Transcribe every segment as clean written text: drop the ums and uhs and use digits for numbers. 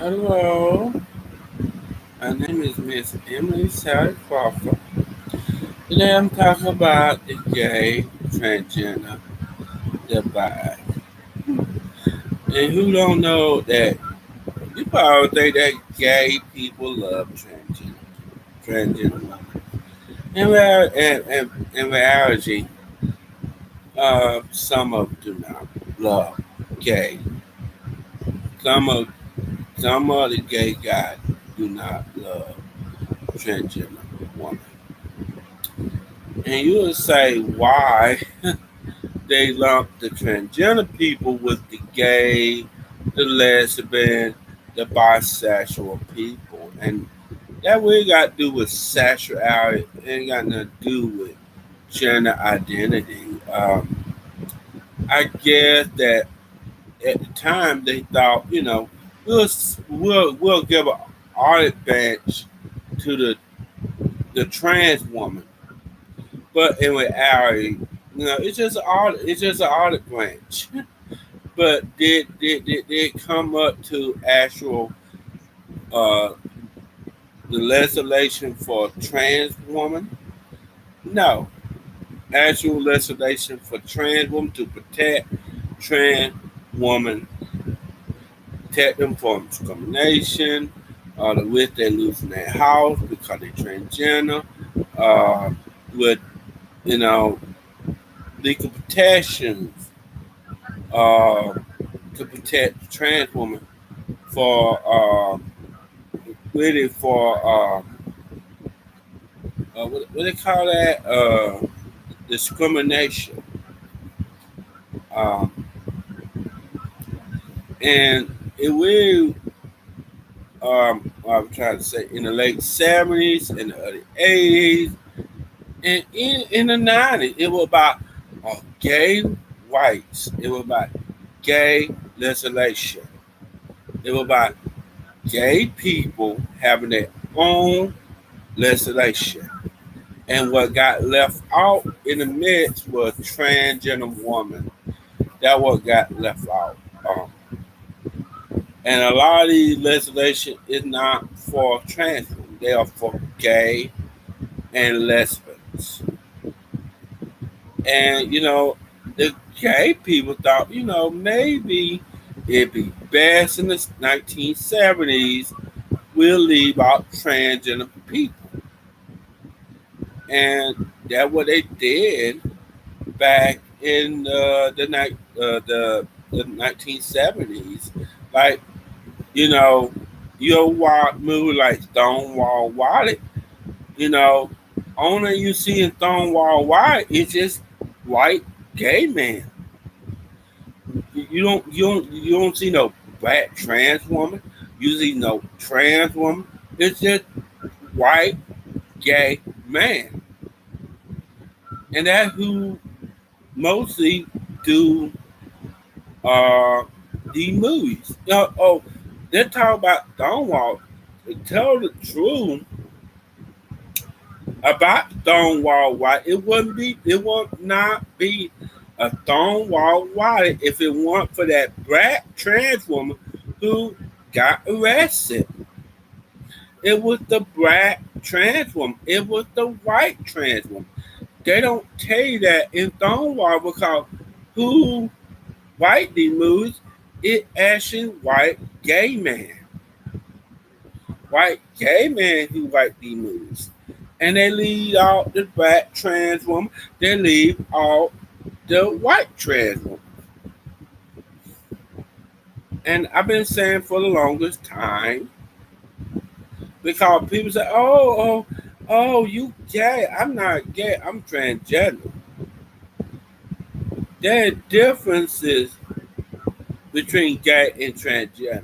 Hello, my name is Miss Emily Sally Crawford. Today I'm talking about the gay transgender divide. And who don't know that you probably think that gay people love transgender women. In reality, some of them do not love gay. Some of some of the gay guys do not love transgender women. And you would say why they lump the transgender people with the gay, the lesbian, the bisexual people. And that really got to do with sexuality. It ain't got nothing to do with gender identity. I guess that at the time they thought, we'll give an audit badge to the trans woman. But in reality, it's just an audit branch. But did it come up to actual uh, the legislation for trans woman? No, actual legislation for trans woman to protect trans woman, protect them from discrimination, the with they losing their house because they're transgender, uh, with you know legal protections uh, to protect the trans woman for really for what they call that discrimination, um, and it will I'm trying to say in the late 70s and the early 80s and in the 90s it was about gay rights, it was about gay legislation, it was about gay people having their own legislation. And what got left out in the mix was transgender woman. That what got left out. And a lot of these legislation is not for trans women. They are for gay and lesbians. And the gay people thought, maybe it'd be best in the 1970s we'll leave out transgender people. And that's what they did back in the 1970s. Like, you watch movie like Stonewall Wallet, you know, only you see in Stonewall Wallet is just white gay man. You don't see no black trans woman. You see no trans woman. It's just white gay man, and that's who mostly do uh these movies. They talk about Stonewall. To tell the truth about Stonewall White, it would not be a Stonewall White if it weren't for that black trans woman who got arrested. It was the black trans woman. It was the white trans woman. They don't tell you that in Stonewall because who write these movies? It actually white gay man. White gay man who write these movies. And they leave out the black trans woman. They leave out the white trans woman. And I've been saying for the longest time, because people say, oh, you gay. I'm not gay. I'm transgender. There are differences between gay and transgender.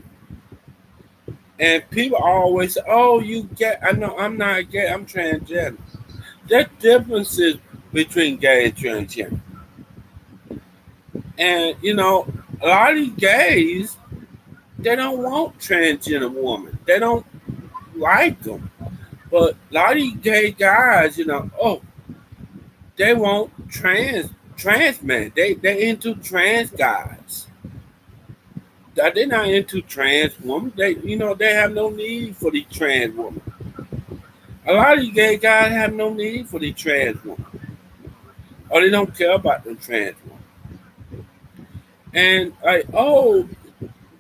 And people always say, oh, you gay. I know I'm not gay. I'm transgender. There are differences between gay and transgender. And, a lot of these gays, they don't want transgender women. They don't like them. But a lot of these gay guys, they want trans men. They into trans guys. They're not into trans women. They have no need for the trans woman. A lot of you gay guys have no need for the trans woman, or they don't care about the trans woman. And like,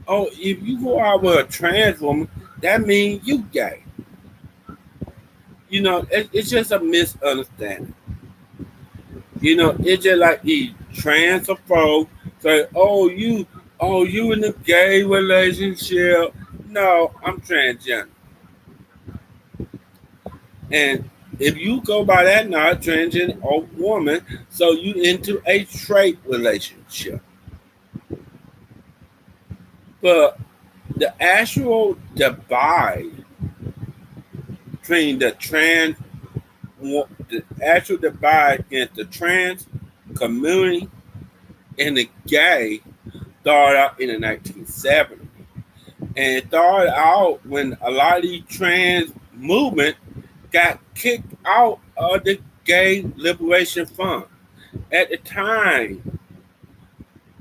if you go out with a trans woman, that means you gay. It's just a misunderstanding. It's just like the transphobe say, you in a gay relationship. No, I'm transgender. And if you go by that, not transgender or woman, so you into a straight relationship. But the actual divide between the actual divide against the trans community and the gay started out in the 1970s. And it started out when a lot of these trans movement got kicked out of the Gay Liberation Fund. At the time,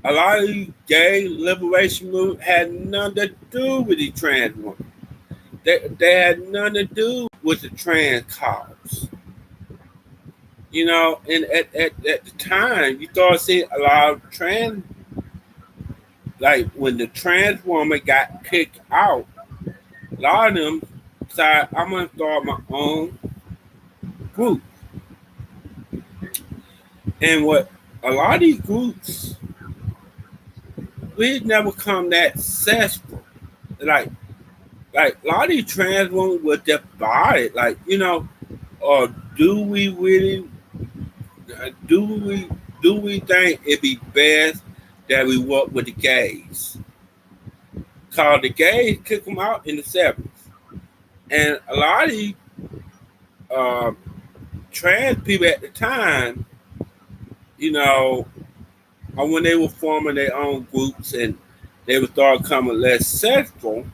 a lot of the gay liberation movement had nothing to do with the trans woman. They had nothing to do with the trans cause. And at the time, you started seeing a lot of trans, like when the trans woman got kicked out, a lot of them decided, I'm going to start my own group. And what a lot of these groups, we've never come that successful. Like a lot of these trans women were divided. Or do we really, do we think it'd be best that we work with the gays? Cause the gays kicked them out in the 70s. And a lot of these trans people at the time, when they were forming their own groups and they would start coming less successful,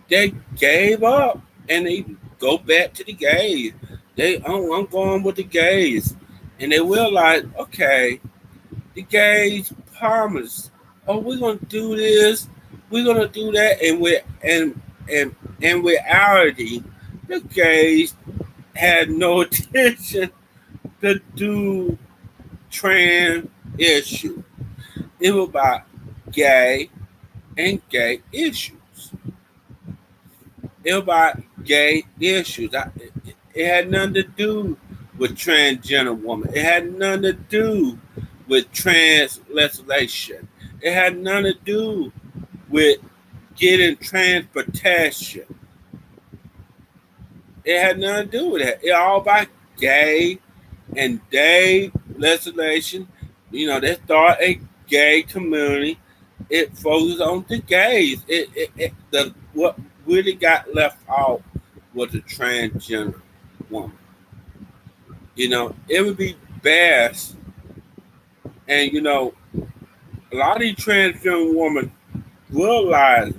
they gave up and they go back to the gays. I'm going with the gays. And they realized, okay, the gays promised, we're gonna do this, we're gonna do that, and in reality, the gays had no attention to do trans issue. It was about gay and gay issues. It was about gay issues. It had nothing to do with transgender woman. It had nothing to do with trans legislation. It had nothing to do with getting transportation. It had nothing to do with that. It all about gay and gay legislation. They start a gay community. It focuses on the gays. What really got left out was the transgender woman. It would be best, and a lot of these transgender women realize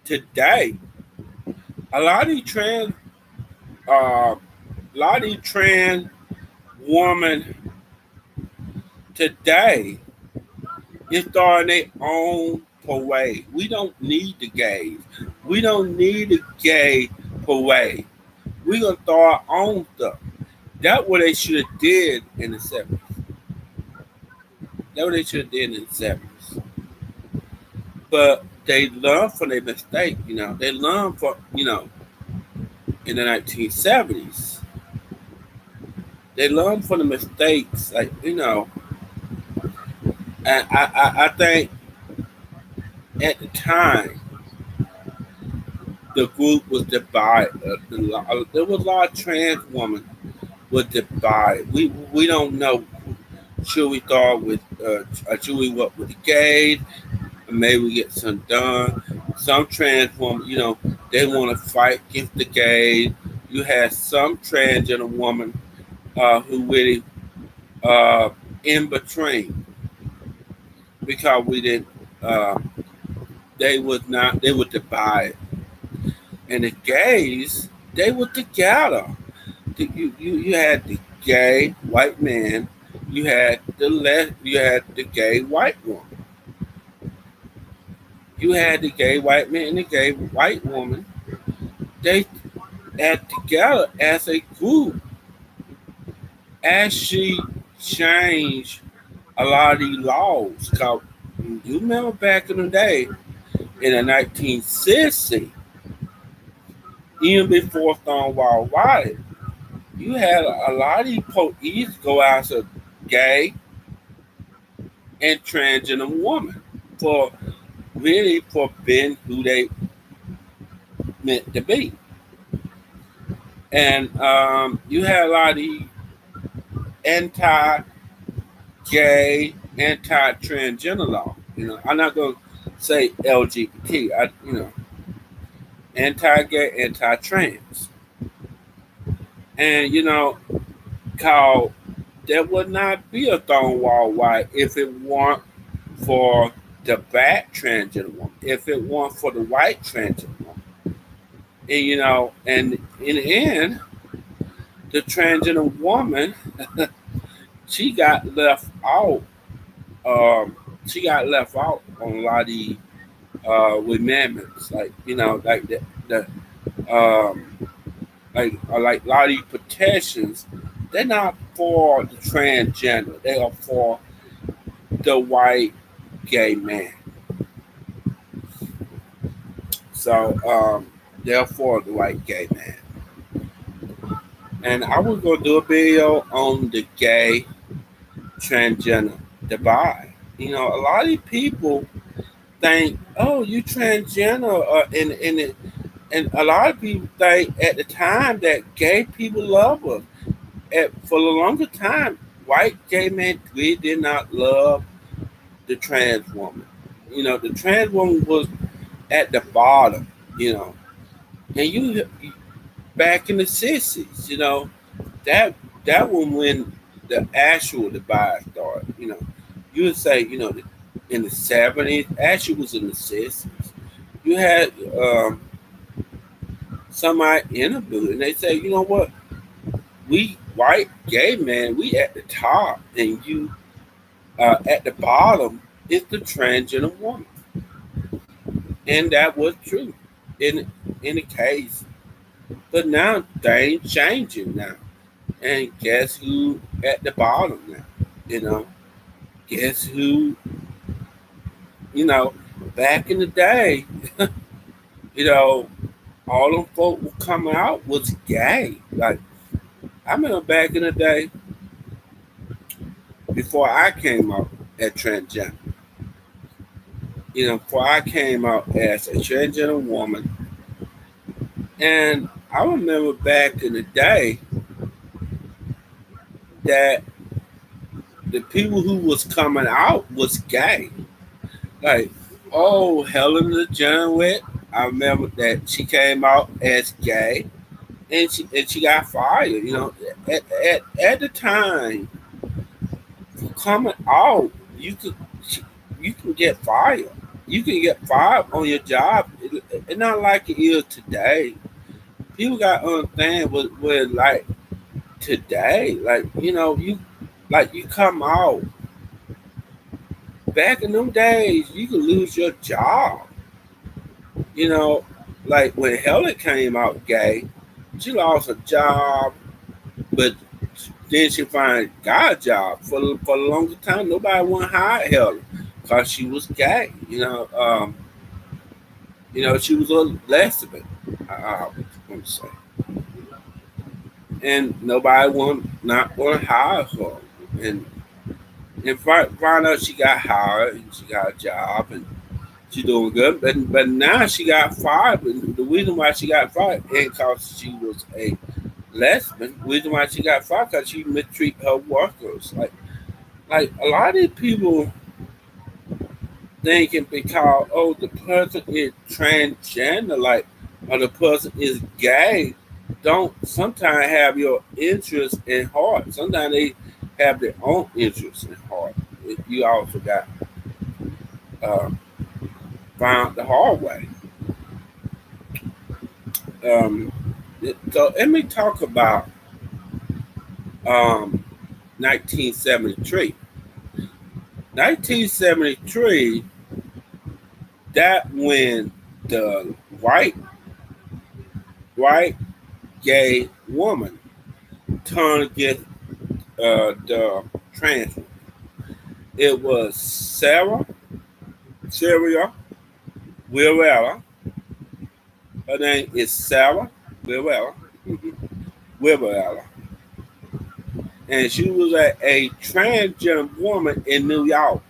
today, a lot of these trans women today is starting their own parade. We don't need the gays. We don't need the gay parade. We're going to start our own stuff. That's what they should have did in the 70s. That's what they should have did in the 70s. But they learned from their mistake, They learned from, in the 1970s. They learned from the mistakes, and I think at the time, the group was divided. There was a lot of trans women were divided. We don't know. Should we start with? Should we work with the gays? Maybe we get some done. Some trans women, they want to fight against the gays. You have some transgender women who really in between because we didn't. They were divided. And the gays, they were together. You had the gay white man, you had the gay white woman. You had the gay white man and the gay white woman. They act together as a group as she changed a lot of these laws. Cause you remember back in the day, in the 1960s, even before Stonewall Riot, you had a lot of these police go after gay and transgender women for really for being who they meant to be. And you had a lot of these anti-gay, anti-transgender law. I'm not going to say LGBT. Anti-gay, anti-trans, and called there would not be a Stonewall Riot if it weren't for the black transgender woman, if it weren't for the white transgender woman, and in the end, the transgender woman she got left out. Um, she got left out on a lot of the amendments, like like the um, like a lot of these protections. They're not for the transgender. They are for the white gay man. So they're for the white gay man. And I was gonna do a video on the gay transgender divide. A lot of people think, oh, you transgender, and a lot of people think at the time that gay people love us. For the longer time, white gay men we did not love the trans woman. The trans woman was at the bottom. And back in the 60s, that that was when the actual divide started. You would say, in the 70s, actually was in the 60s. You had somebody interviewed, and they say, you know what, we white gay men, we at the top, and you at the bottom is the transgender woman, and that was true in the case. But now things changing now, and guess who at the bottom now? Guess who? Back in the day, you know, all them folk were coming out was gay. Like I remember back in the day, before I came out as transgender. Before I came out as a transgender woman, and I remember back in the day that the people who was coming out was gay. Like, oh, Helen DeGeneres, I remember that she came out as gay, and she got fired. At the time, coming out, you can get fired. You can get fired on your job. It's not like it is today. People got to understand what like today. Like you come out. Back in them days, you could lose your job. You know, like when Helen came out gay, she lost her job, but then she finally got a job. For a longer time, nobody wanted to hire Helen because she was gay. She was a lesbian. I want to say, and nobody not want to hire her. And find out she got hired and she got a job and she doing good. But now she got fired. And the reason why she got fired ain't because she was a lesbian. The reason why she got fired because she mistreat her workers. Like a lot of these people thinking because the person is transgender, like or the person is gay, don't sometimes have your interest in heart. Sometimes they have their own interests in heart. You also got found the hard way. Um, so let me talk about 1973. 1973, that when the white gay woman turned against the trans woman. It was Sylvia Rivera. Her name is Sarah Rivera. Rivera. And she was a transgender woman in New York.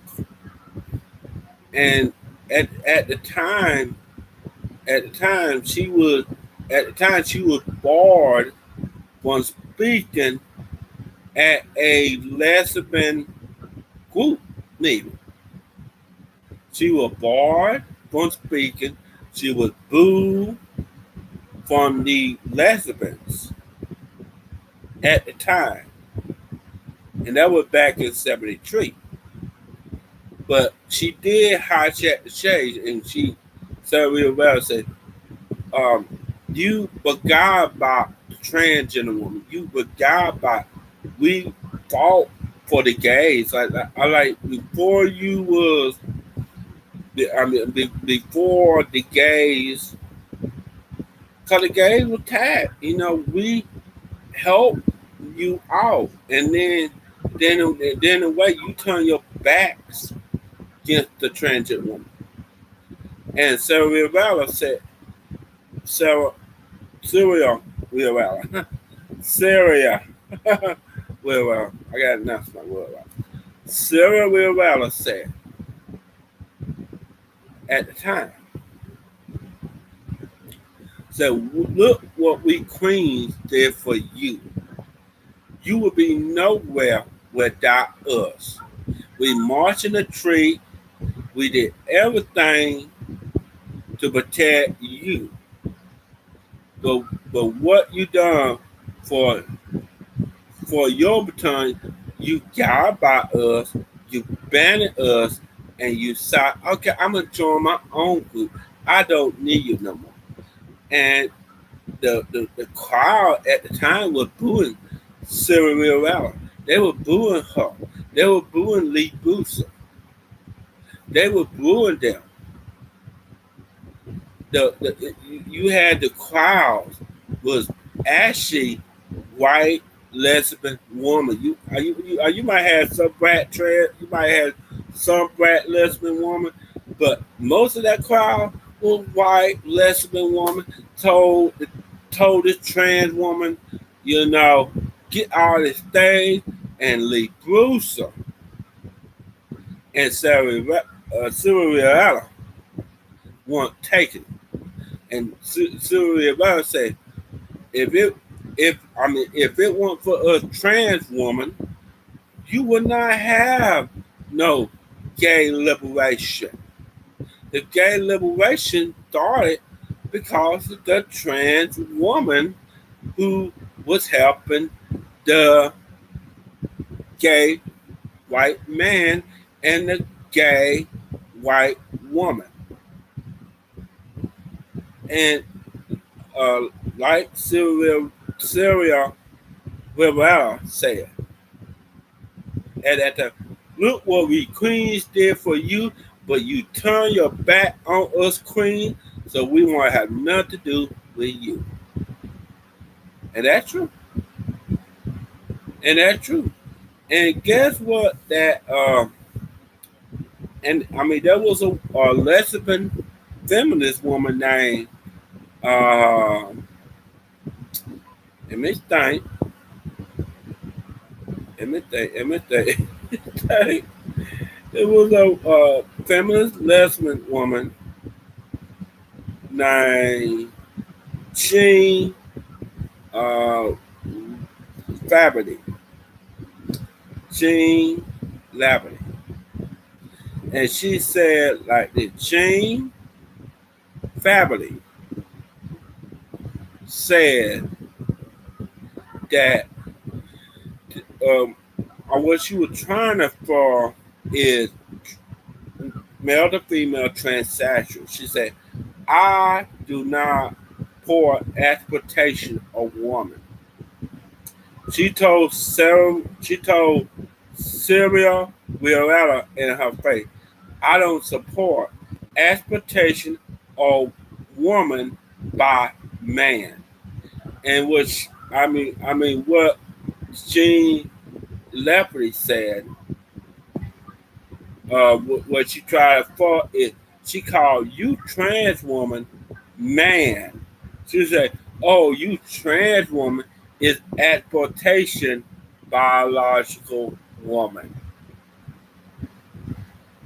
And at the time, she was barred from speaking at a lesbian group meeting. She was barred from speaking. She was booed from the lesbians at the time. And that was back in 73. But she did hijack the stage, and Sylvia Rivera said, you forgot about the transgender woman. You forgot about we fought for the gays. I like before you was, before the gays, because the gays were tagged. We helped you out, and then the way you turn your backs against the transgender woman. And Sarah Rivera said, Syria Rivera, Syria Rivera. I got to announce my word right. Sarah Rivera said at the time, said, look what we queens did for you. You would be nowhere without us. We marched in the tree. We did everything to protect you. But what you done for your baton, you got by us, you banned us, and you said, okay, I'm gonna join my own group. I don't need you no more. And the crowd at the time was booing Sylvia Rivera. They were booing her. They were booing Lee Brewster. They were booing them. You had the crowd was actually white lesbian woman. You might have some brat trans, you might have some brat lesbian woman, but most of that crowd was white lesbian woman. Told this trans woman, get out of this thing, and Lee Brewster and Sylvia weren't taking it. And Sylvia Rivera said, if it weren't for a trans woman, you would not have no gay liberation. The gay liberation started because of the trans woman who was helping the gay white man and the gay white woman. And like Sylvia Rivera said, and at the look what we queens did for you, but you turn your back on us, queen, so we won't have nothing to do with you. And that's true. And guess what? There was a lesbian feminist woman named let me think. It was a feminist lesbian woman named Jean Faberty. Jean Faberty. And she said like the Jean Faberty said that what you were trying to for is male to female transsexual. She said, I do not pour exploitation of woman. She told Sylvia Rivera in her face, I don't support exploitation of woman by man. And which what Jean Leopardi said, what she tried for it, she called you trans woman man. She said, "Oh, you trans woman is exploitation biological woman."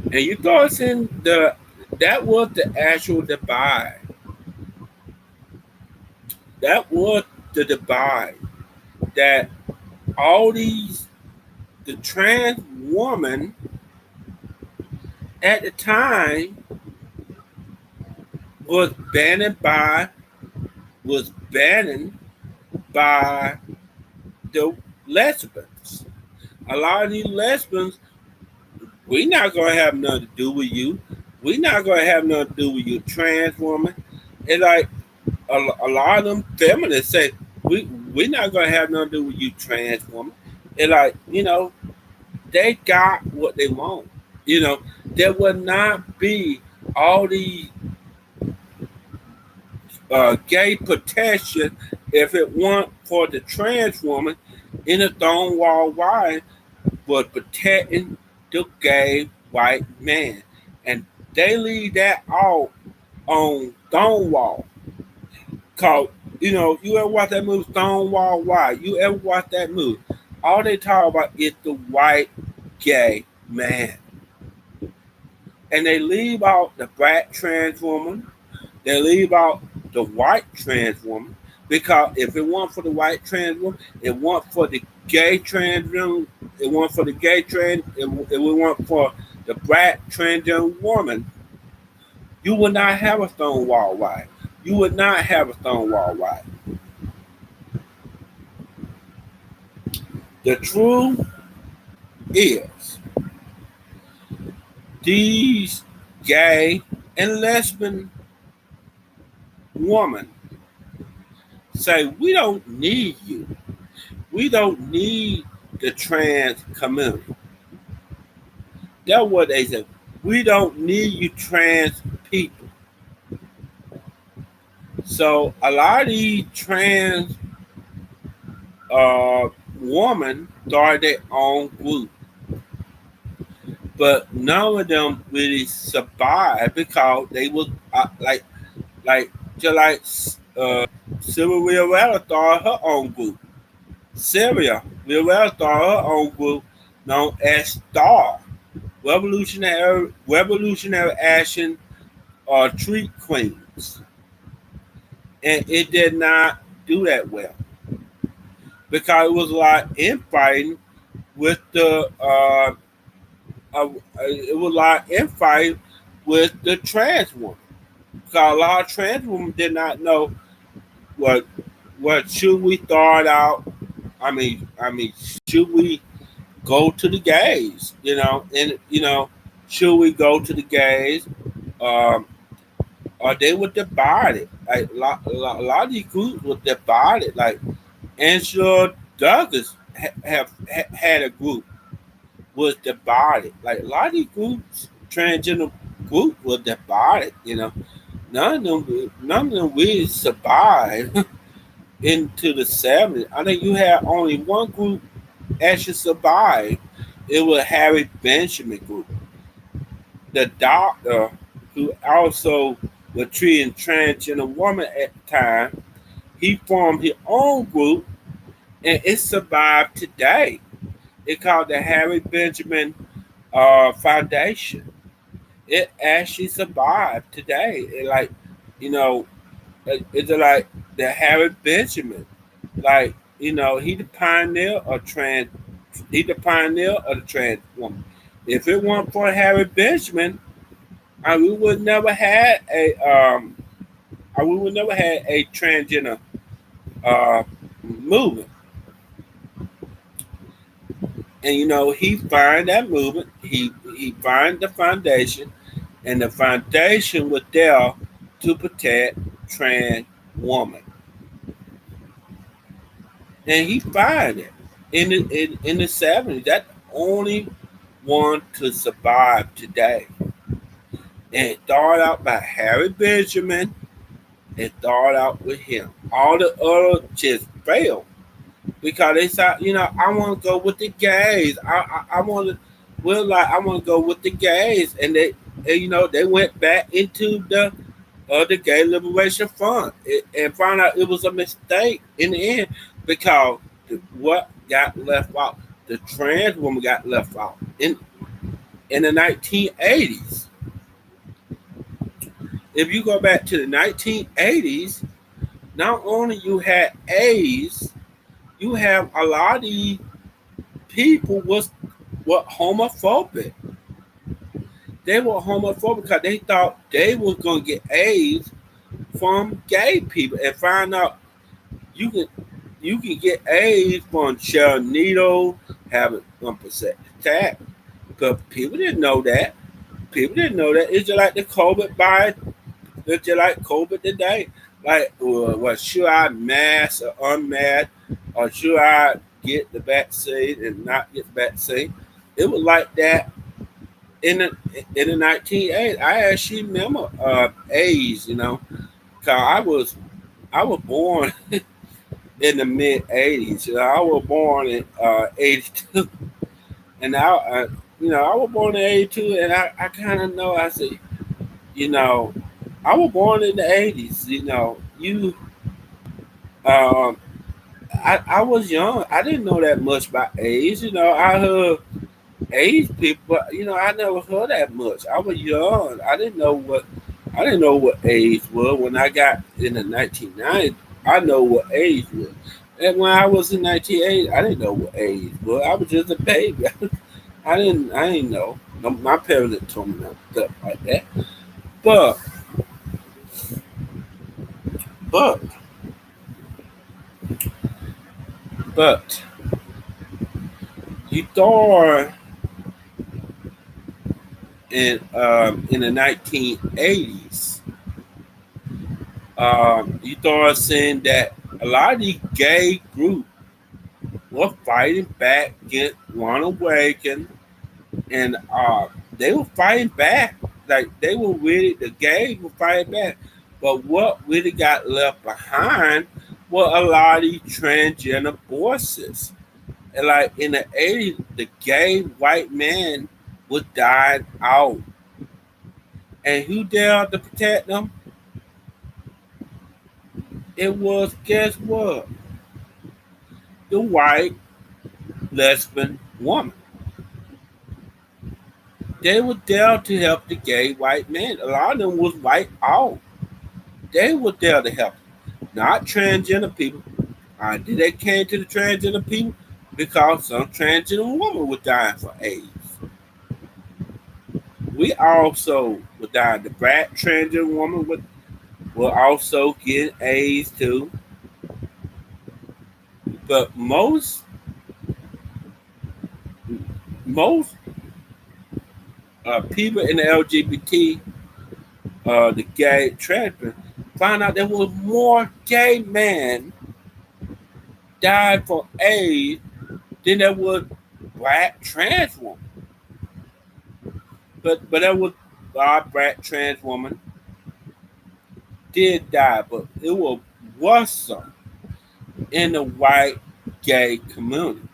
And you thought in that was the actual divide. That was the divide that all the trans woman at the time was banned by the lesbians. A lot of these lesbians, we not gonna have nothing to do with you. We not gonna have nothing to do with you, trans woman. And like a lot of them feminists say, we not gonna have nothing to do with you, trans woman. And like they got what they want. There would not be all these gay protection if it weren't for the trans woman in a Stonewall wide was protecting the gay white man. And they leave that out on Stonewall. Cause you ever watch that movie Stonewall Why? You ever watch that movie? All they talk about is the white gay man. And they leave out the black trans woman. They leave out the white trans woman. Because if it weren't for the white trans woman, it weren't for the gay trans woman, it weren't for the gay trans, it weren't for the black transgender woman, you would not have a Stonewall Why. You would not have a Stonewall Why. The truth is, these gay and lesbian women say, we don't need you. We don't need the trans community. That's what they said. We don't need you trans people. So a lot of these trans women started their own group. But none of them really survived because they was Sylvia Rivera started her own group. Sylvia Rivera started her own group known as STAR, Revolutionary Action Treat Queens. And it did not do that well. Because it was a lot of infighting with it was a lot of infighting with the trans woman. Because a lot of trans women did not know what should we start out. Should we go to the gays? Should we go to the gays? Or they were divided. Like a lot of these groups were divided. Like Angela Douglas had a group was divided. Like a lot of these groups, transgender groups were divided. None of them really survived into the 70s. I think you had only one group actually survived. It was Harry Benjamin group. The doctor who also was treating transgender woman at the time, he formed his own group and it survived today. It's called the Harry Benjamin Foundation. It actually survived today. It's like the Harry Benjamin. He the pioneer of the trans woman. If it weren't for Harry Benjamin, we would never had a transgender movement. And he found that movement. He found the foundation, and the foundation was there to protect trans woman. And he found it in the 70s. That only one to survive today. And it started out by Harry Benjamin. It started out with him. All the other just failed because they thought, I want to go with the gays. I want to, I want to go with the gays, and they went back into the Gay Liberation Front and found out it was a mistake in the end because what got left out, the trans woman got left out in the 1980s. If you go back to the 1980s, not only you had AIDS, you have a lot of these people were homophobic. They were homophobic because they thought they was gonna get AIDS from gay people, and find out you can get AIDS from sharing needle, having unprotected attack. Because people didn't know that. People didn't know that. It's just like the COVID virus. It's just like COVID today. Like, should I mask or unmask, or should I get the vaccine and not get the vaccine? It was like that in the 1980s. I actually remember AIDS. Cause I was born in the mid '80s. I was born in '82, and I was born in '82, and I kind of know. I said, you know, I was born in the '80s. Um, I was young. I didn't know that much about AIDS. I heard AIDS people, but I never heard that much. I was young. I didn't know what AIDS was when I got in the 1990s. I know what AIDS was. And when I was in 1980, I didn't know what AIDS was. I was just a baby. I didn't know. No, my parents didn't tell me no stuff like that. But but but you thought in the 1980s, you start saying that a lot of these gay groups were fighting back against Ronald Reagan, and they were fighting back. Like the gays were fighting back. But what really got left behind were a lot of these transgender voices. And like in the 80s, the gay white man was dying out. And who dared to protect them? It was, guess what? The white lesbian woman. They were there to help the gay white man. A lot of them was white out. They were there to help, not transgender people. They came to the transgender people because some transgender woman was dying for AIDS. We also were dying. The black transgender woman were also getting AIDS too. But most people in the LGBT, the gay trans, found out there was more gay men died for AIDS than there was black trans women. But there was our black trans woman did die, but it was worse in the white gay community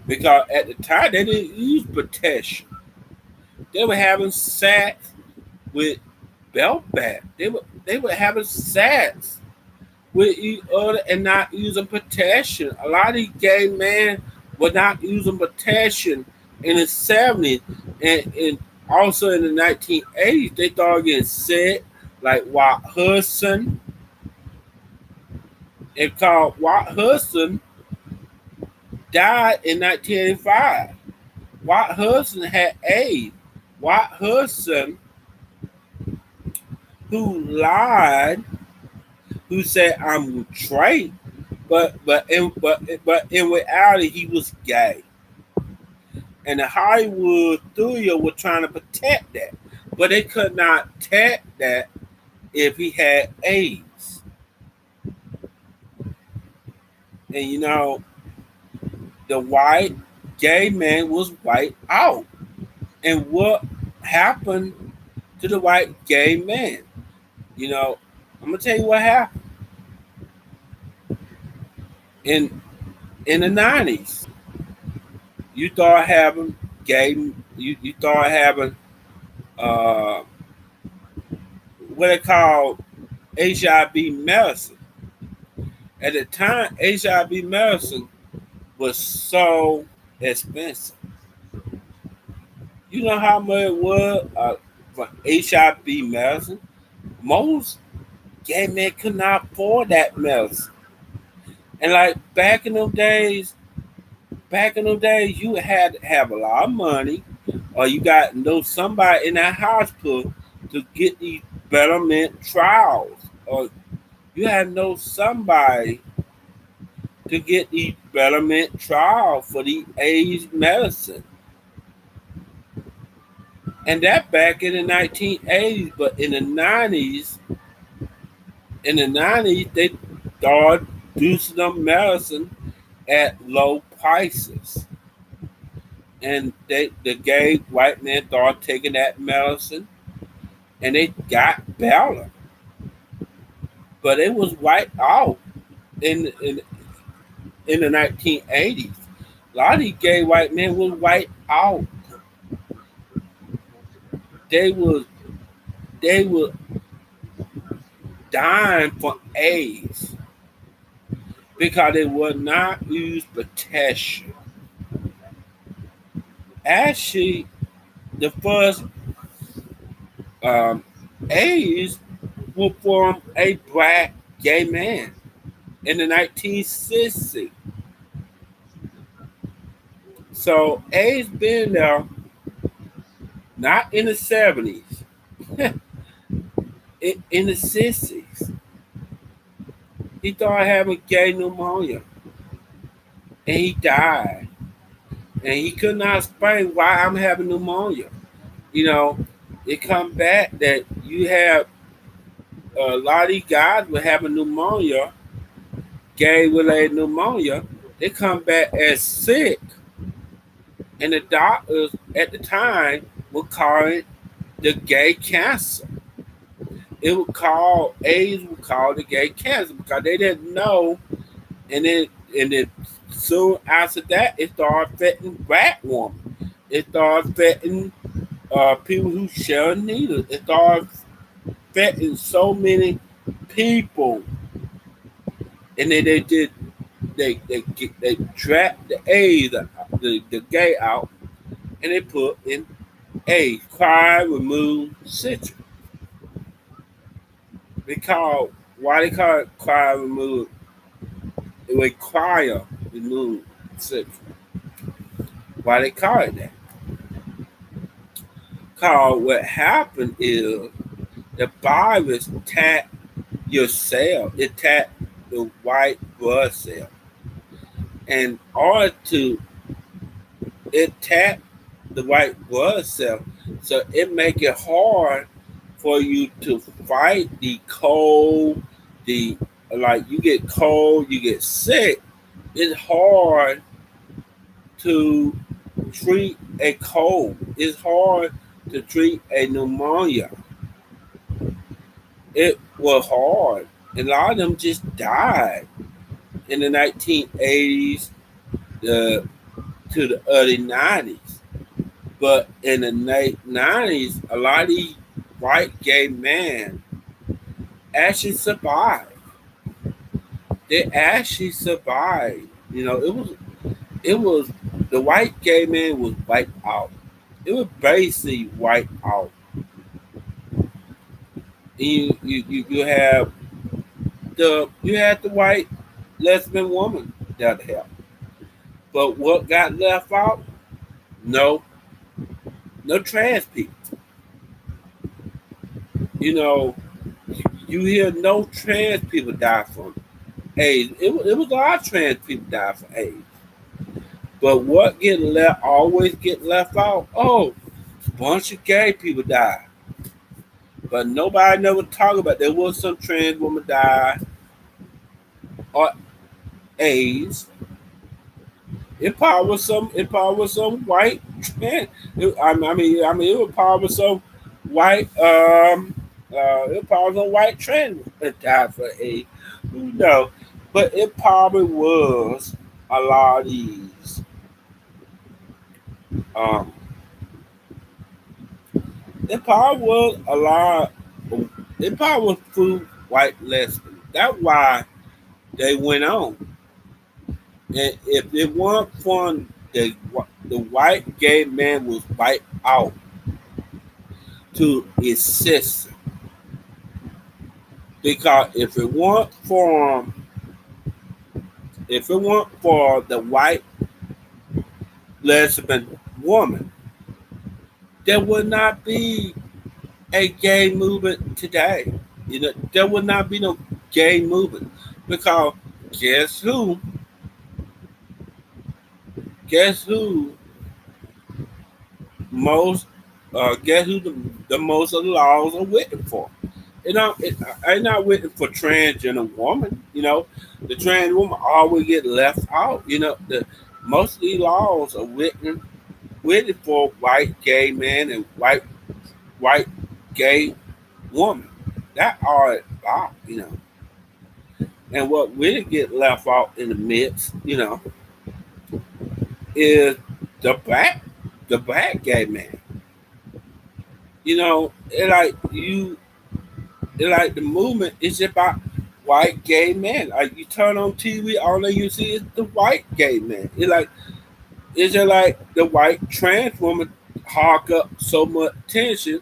because at the time they didn't use protection. They were having sex with belt back. They were having sex with each other and not using protection. A lot of these gay men were not using protection in the 70s, and also in the 1980s. They started getting sick, like Watt Hudson. And called Watt Hudson died in 1985. Watt Hudson had AIDS. Watt Hudson, who lied, who said I'm straight, but in reality he was gay, and the Hollywood studio was trying to protect that, but they could not protect that if he had AIDS. And the white gay man was white out, and what happened to the white gay man. You know, I'm gonna tell you what happened in the '90s. You start having gay. You start having uh, what they call HIV medicine. At the time, HIV medicine was so expensive. You know how much it was for HIV medicine? Most gay men could not afford that medicine. And like back in them days, you had to have a lot of money, or you got to know somebody in that hospital to get these betterment trials, or you had to know somebody to get these betterment trials for the AIDS medicine. And that back in the 1980s, but in the 90s, they started producing them medicine at low prices. And the gay white men started taking that medicine and they got better. But it was wiped out in in, in the 1980s. A lot of these gay white men was wiped out. They was they were dying for AIDS because they would not use protection. Actually, the first um, AIDS was from a black gay man in the 1960s. So AIDS been there, not in the 70s, in the 60s. He started having gay pneumonia and he died. And he could not explain why I'm having pneumonia. You know, it come back that you have a lot of these guys with having pneumonia, gay related pneumonia, they come back as sick. And the doctors at the time would call it the gay cancer. It would call AIDS would call the gay cancer because they didn't know, and then soon after that it started affecting black women. It started affecting people who share needles. It started affecting so many people, and then they did they trapped the AIDS, the gay out, and they put in AIDS, cry, remove, citrus. They call why they call it cry, remove. It require remove citrus. Why they call it that? Cause what happened is the virus attacked your cell. It attacked the white blood cell. And in order to attack the white blood cell, so it make it hard for you to fight the cold, the like you get cold, you get sick. It's hard to treat a cold. It's hard to treat a pneumonia. It was hard. And a lot of them just died in the 1980s to the early 90s. But in the 90s, a lot of these white gay men actually survived. They actually survived. You know, it was the white gay man was wiped out. It was basically wiped out. And you have you had the white lesbian woman that helped. But what got left out? No, no trans people. You know, you hear no trans people die from AIDS. It was a lot of trans people die from AIDS. But what get left always get left out? Oh, a bunch of gay people died. But nobody never talk about there was some trans woman died or AIDS. It probably was some white trans. I mean, it was probably some white it probably was a white trans that died for AIDS. Who knows? But it probably was a lot of these um it probably was a lot it probably was food white lesbians. That's why they went on. And if it weren't for the white gay man was wiped out to his sister. Because if it weren't for the white lesbian woman, there would not be a gay movement today. You know, there would not be no gay movement. Because guess who? Guess who most guess who the most of the laws are written for? I'm not waiting for transgender woman. You know, the trans woman always get left out. You know, the most of these laws are written for white gay man and white gay woman. That are about, you know. And what really get left out in the mix, you know, is the black the black gay man. You know, it like the movement is about white gay men. Like you turn on TV, all that you see is the white gay man. It's just like the white trans woman hog up so much attention.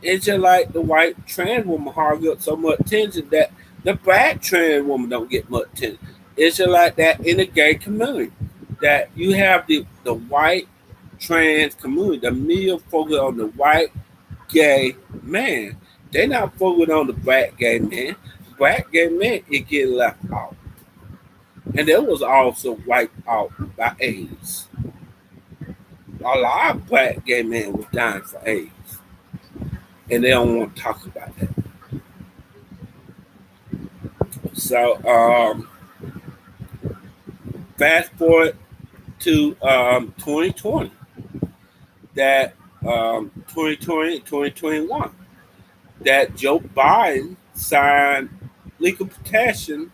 It's just like the white trans woman hog up so much attention that the black trans woman don't get much attention. It's just like that in the gay community. That you have the white trans community, the media focus on the white gay man. They not focused on the black gay man. Black gay man it get left out. And that was also wiped out by AIDS. A lot of black gay men was dying for AIDS. And they don't want to talk about that. So fast forward to 2020. That 2020, 2021. That Joe Biden signed legal protection.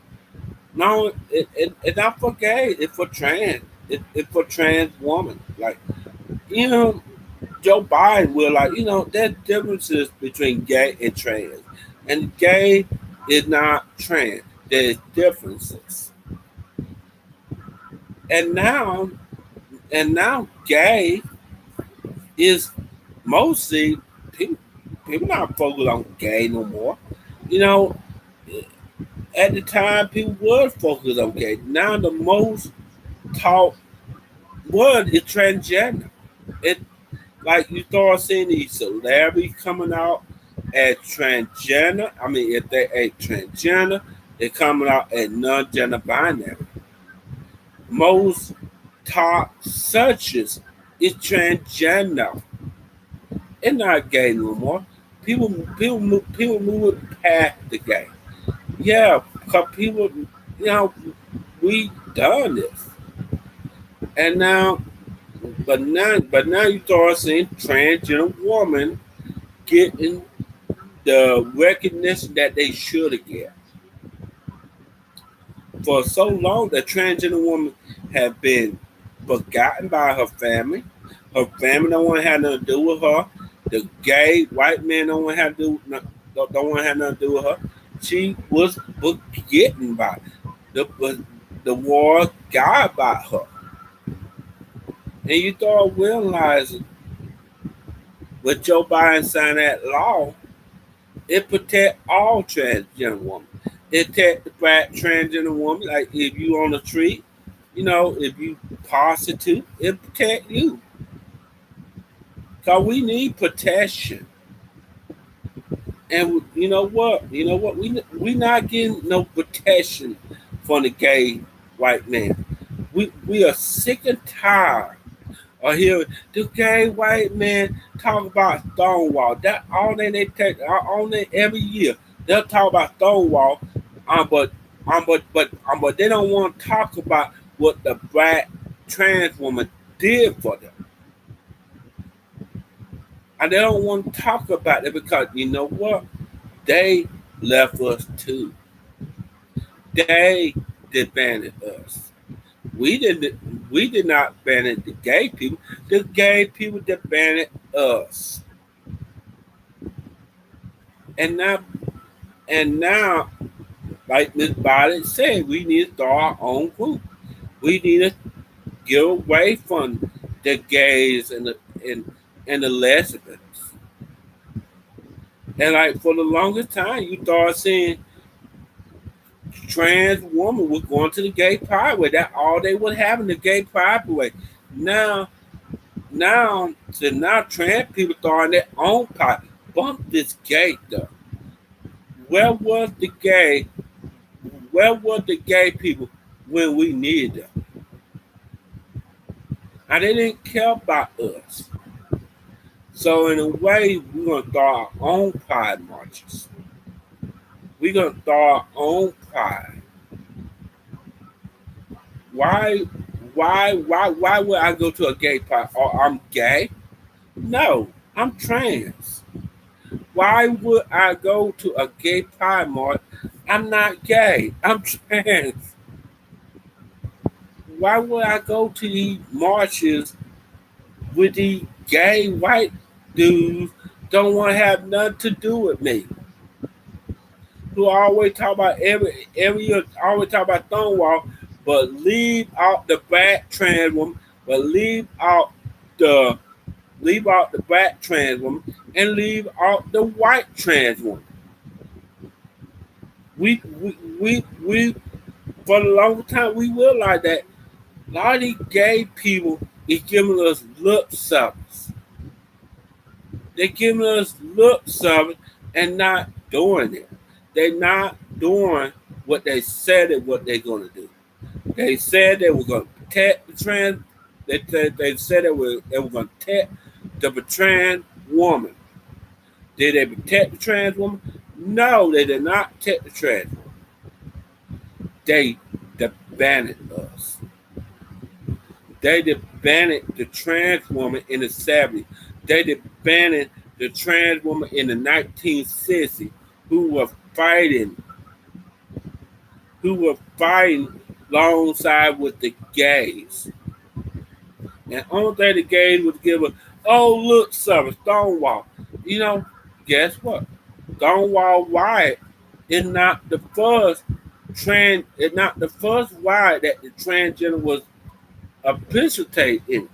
No, it's not for gay. It's for trans. It's for trans woman. Like you know, Joe Biden will like there's differences between gay and trans, and gay is not trans. There's differences, and now gay is mostly people. People not focused on gay no more. You know, at the time people were focused on gay. Now the most taught word is transgender. It like you start seeing these celebrities coming out as transgender. I mean, if they ain't transgender, they're coming out as non-gender binary. Most top searches is transgender. It's not gay no more. People move past the gay. Yeah, because people, you know, we done this, and now you start seeing transgender woman getting the recognition that they should get. For so long, the transgender woman have been forgotten by her family. Her family don't want to have nothing to do with her. The gay white men don't want to have nothing to do with her. She was forgotten by the war got by her, and you start realizing with Joe Biden signed that law, it protect all transgender women. It protect the black transgender woman. Like if you on the street, if you prostitute, it protect you. Cause we need protection. And you know what? We not getting no protection from the gay white man. We are sick and tired of hearing the gay white man talk about Stonewall. That all they take on it every year. They'll talk about Stonewall, but they don't want to talk about what the black trans woman did for them. And they don't want to talk about it because you know what? They left us too. They disbanded us. We didn't. We did not abandon the gay people. The gay people disbanded us. And now, and now, like Miss Biden said, we need to start our own group. We need to get away from the gays and, and the lesbians. And like for the longest time, you start seeing trans women were going to the gay pride way. That all they would have in the gay pride way. Now, now trans people starting their own pride. Bump this gay though. Where was the gay? Where were the gay people when we needed them? And they didn't care about us. So in a way, we're gonna start our own pride marches. We're gonna start our own pride. Why why would I go to a gay pride? Or I'm gay? No, I'm trans. Why would I go to a gay pride march? I'm not gay. I'm trans. Why would I go to these marches with these gay white dudes don't want to have nothing to do with me? Who always talk about every year always talk about Stonewall, but leave out the black trans woman, but the leave out the black trans woman and leave out the white trans woman. We for a long time we realized that a lot of these gay people is giving us lip service. They're giving us lip service and not doing it. They're not doing what they said and what they're going to do. They said they were going to protect the trans. They said they were going to protect the trans woman. Did they protect the trans woman? No, they did not protect the trans woman. They disbanded us. They disbanded the trans woman in the 70s. They disbanded the trans woman in the 1960s who were fighting, alongside with the gays. And only thing the gays would give us, oh look, something, Stonewall. You know, guess what? Stonewall riot is not the first riot that the transgender was participating in.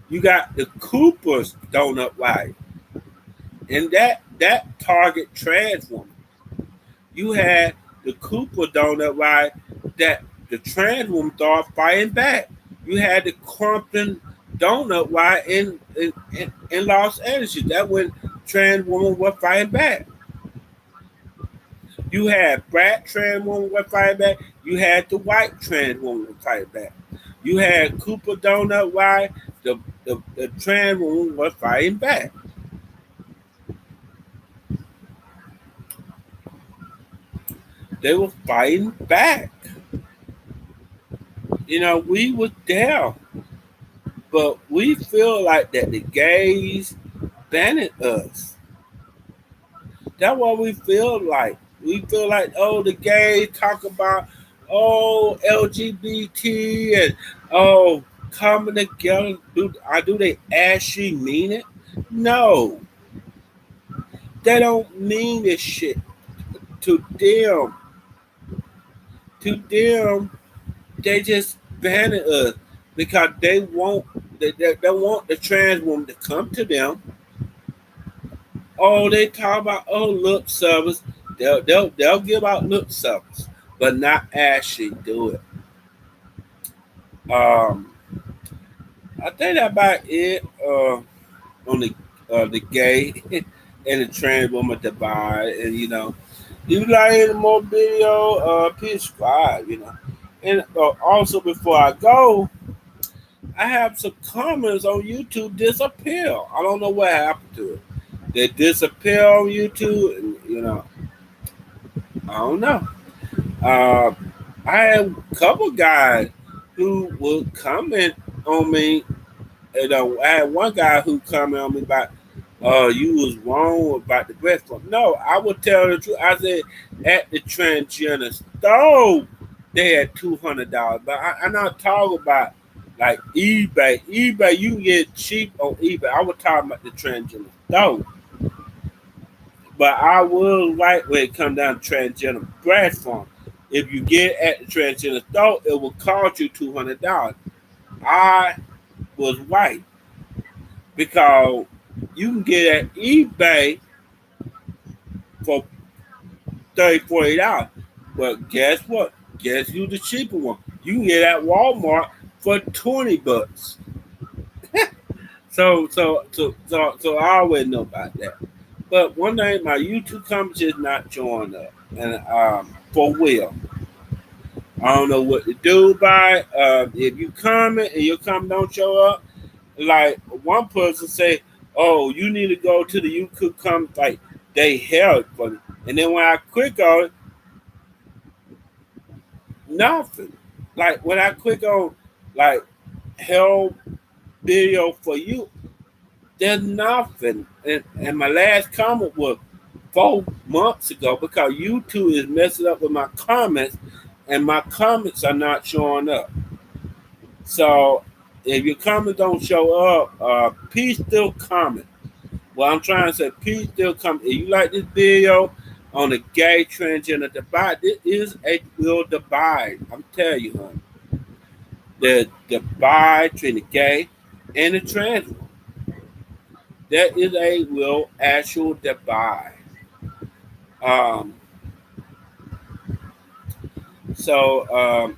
You got the Cooper's donut riot, and that target trans woman. You had the Cooper donut riot that the trans woman started fighting back. You had the Compton donut riot in Los Angeles. That when trans women were fighting back. You had black trans women were fighting back. You had the white trans women were fighting back. You had Cooper donut riot. The trans women were fighting back. They were fighting back. You know, we were there, but we feel like that the gays banned us. That's what we feel like. We feel like, oh, the gays talk about, oh, LGBT and oh, coming together. Do they actually mean it? No, they don't mean this shit to them. To them, they just banned us because they want the trans woman to come to them. Oh, they talk about lip service. They'll give out lip service, but not actually do it. Um, I think that's about it on the gay and the trans woman divide, and you know, if you like any more video, please subscribe. You know, and also before I go, I have some comments on YouTube disappear. I don't know what happened to it. They disappear on YouTube, and you know, I don't know. Uh, I have a couple guys who will comment on me I had one guy who commented on me about, you was wrong about the breast pump. No, I would tell the truth. I said at the transgender store they had $200, but I'm not talking about like eBay. eBay you can get cheap on eBay. I was talking about the transgender store. But I will like when it comes down to transgender breast pump. If you get at the transgender store, it will cost you $200. I was white because you can get at eBay for $30, $40. But guess what? Guess who's the cheaper one? You can get at Walmart for $20. So I always know about that. But one thing, my YouTube comments is not showing up, and for real, I don't know what to do by it. If you comment and your comment don't show up, like one person say, "Oh, you need to go to the YouTube comment like they held for me," and then when I click on it, nothing. Like when I click on like held video for you, there's nothing. And my last comment was 4 months ago because YouTube is messing up with my comments, and my comments are not showing up. So if your comments don't show up, please still comment. Well, I'm trying to say, please still comment. If you like this video on the gay transgender divide, this is a real divide. I'm telling you, honey. The divide between the gay and the trans one. There is a real actual divide. Um,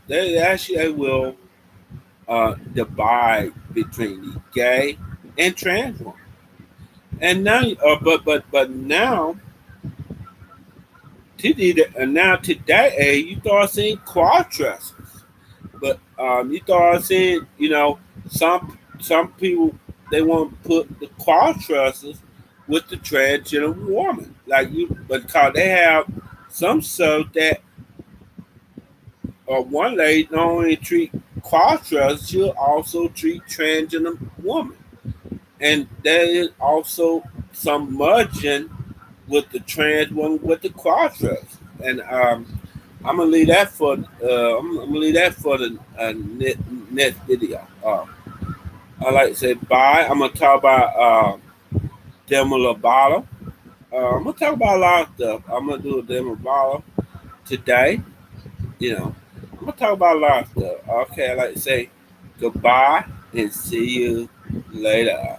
there is actually a real divide between the gay and trans one. And now, but now, now today, you start seeing cross dressers. But you start seeing, some people they want to put the cross dressers with the transgender woman, like you, because they have some stuff that one lady not only treat cross dressers, she'll also treat transgender woman, and there is also some merging with the trans one with the cross dress. And I'm gonna leave that for the next video. I like to say bye. I'm gonna talk about Demi Lovato. I'm gonna talk about a lot of stuff. I'm gonna do a Demi Lovato today. I'm gonna talk about a lot of stuff. Okay, I like to say goodbye and see you later.